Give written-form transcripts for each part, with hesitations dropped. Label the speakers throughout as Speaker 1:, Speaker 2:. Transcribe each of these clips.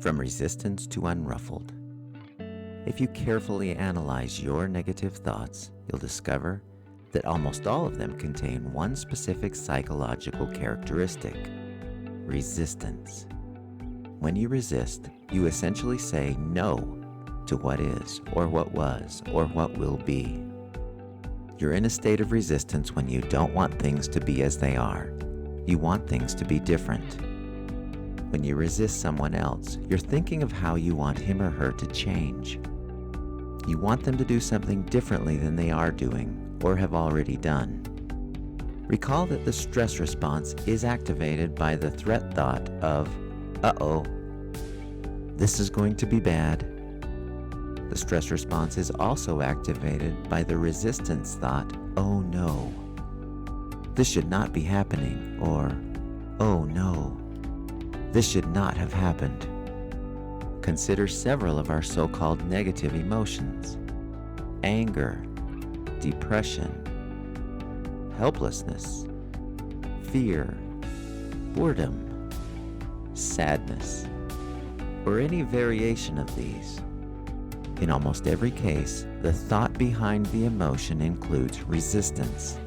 Speaker 1: From resistance to unruffled. If you carefully analyze your negative thoughts, you'll discover that almost all of them contain one specific psychological characteristic: resistance. When you resist, you essentially say no to what is, or what was, or what will be. You're in a state of resistance when you don't want things to be as they are. You want things to be different. When you resist someone else, you're thinking of how you want him or her to change. You want them to do something differently than they are doing or have already done. Recall that the stress response is activated by the threat thought of, uh-oh, this is going to be bad. The stress response is also activated by the resistance thought, oh no, this should not be happening, or, oh no, this should not have happened. Consider several of our so-called negative emotions: anger, depression, helplessness, fear, boredom, sadness, or any variation of these. In almost every case, the thought behind the emotion includes resistance.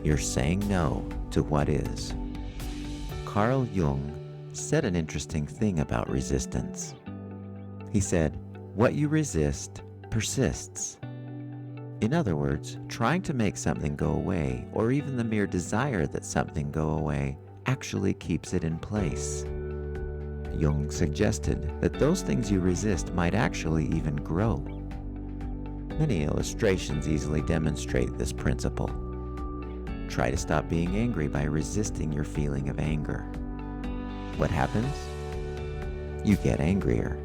Speaker 1: You're saying no to what is. Carl Jung said an interesting thing about resistance. He said, "What you resist persists." In other words, trying to make something go away, or even the mere desire that something go away, actually keeps it in place. Jung suggested that those things you resist might actually even grow. Many illustrations easily demonstrate this principle. Try to stop being angry by resisting your feeling of anger. What happens? You get angrier.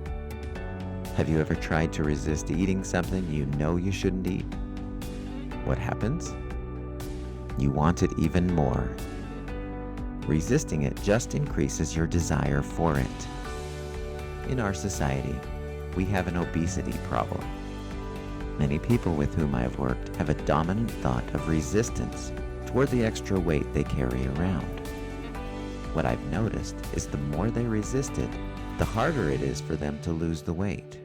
Speaker 1: Have you ever tried to resist eating something you know you shouldn't eat? What happens? You want it even more. Resisting it just increases your desire for it. In our society, we have an obesity problem. Many people with whom I have worked have a dominant thought of resistance toward the extra weight they carry around. What I've noticed is the more they resist it, the harder it is for them to lose the weight.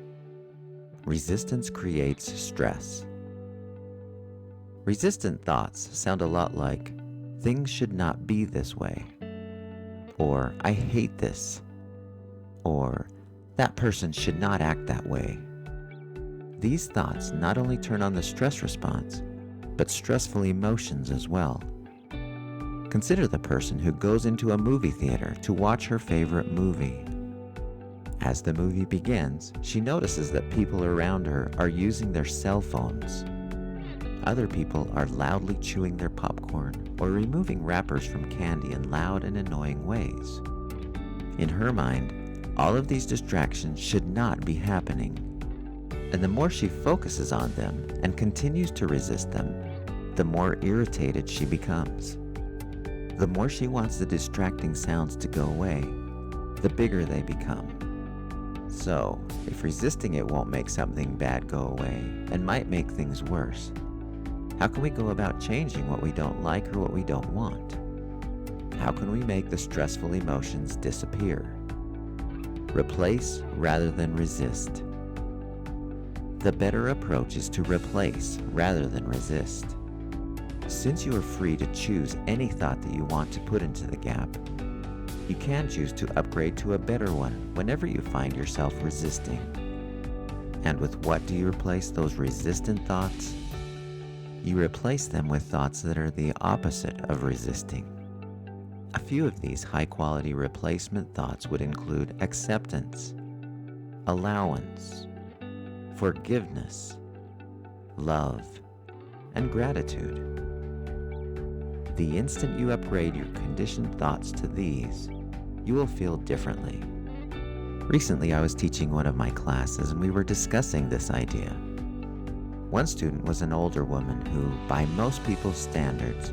Speaker 1: Resistance creates stress. Resistant thoughts sound a lot like, "Things should not be this way," or "I hate this," or "That person should not act that way." These thoughts not only turn on the stress response, but stressful emotions as well. Consider the person who goes into a movie theater to watch her favorite movie. As the movie begins, she notices that people around her are using their cell phones. Other people are loudly chewing their popcorn or removing wrappers from candy in loud and annoying ways. In her mind, all of these distractions should not be happening. And the more she focuses on them and continues to resist them, the more irritated she becomes. The more she wants the distracting sounds to go away, the bigger they become. So, if resisting it won't make something bad go away and might make things worse, how can we go about changing what we don't like or what we don't want? How can we make the stressful emotions disappear? Replace rather than resist. The better approach is to replace rather than resist. Since you are free to choose any thought that you want to put into the gap, you can choose to upgrade to a better one whenever you find yourself resisting. And with what do you replace those resistant thoughts? You replace them with thoughts that are the opposite of resisting. A few of these high-quality replacement thoughts would include acceptance, allowance, forgiveness, love, and gratitude. The instant you upgrade your conditioned thoughts to these, you will feel differently. Recently, I was teaching one of my classes and we were discussing this idea. One student was an older woman who, by most people's standards,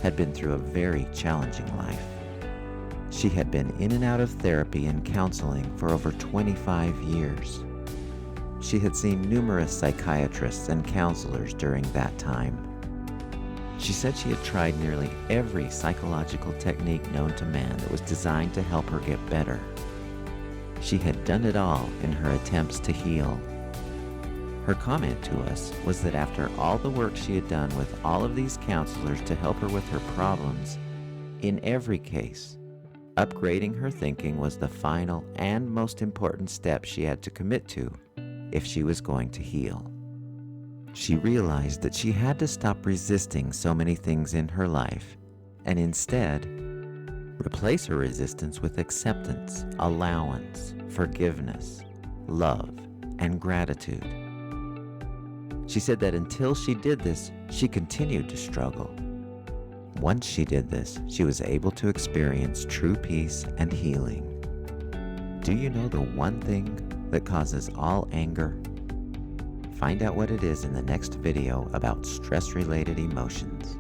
Speaker 1: had been through a very challenging life. She had been in and out of therapy and counseling for over 25 years. She had seen numerous psychiatrists and counselors during that time. She said she had tried nearly every psychological technique known to man that was designed to help her get better. she had done it all in her attempts to heal. Her comment to us was that after all the work she had done with all of these counselors to help her with her problems, in every case, upgrading her thinking was the final and most important step she had to commit to if she was going to heal. She realized that she had to stop resisting so many things in her life and instead replace her resistance with acceptance, allowance, forgiveness, love, and gratitude. She said that until she did this, she continued to struggle. Once she did this, she was able to experience true peace and healing. Do you know the one thing that causes all anger? Find out what it is in the next video about stress-related emotions.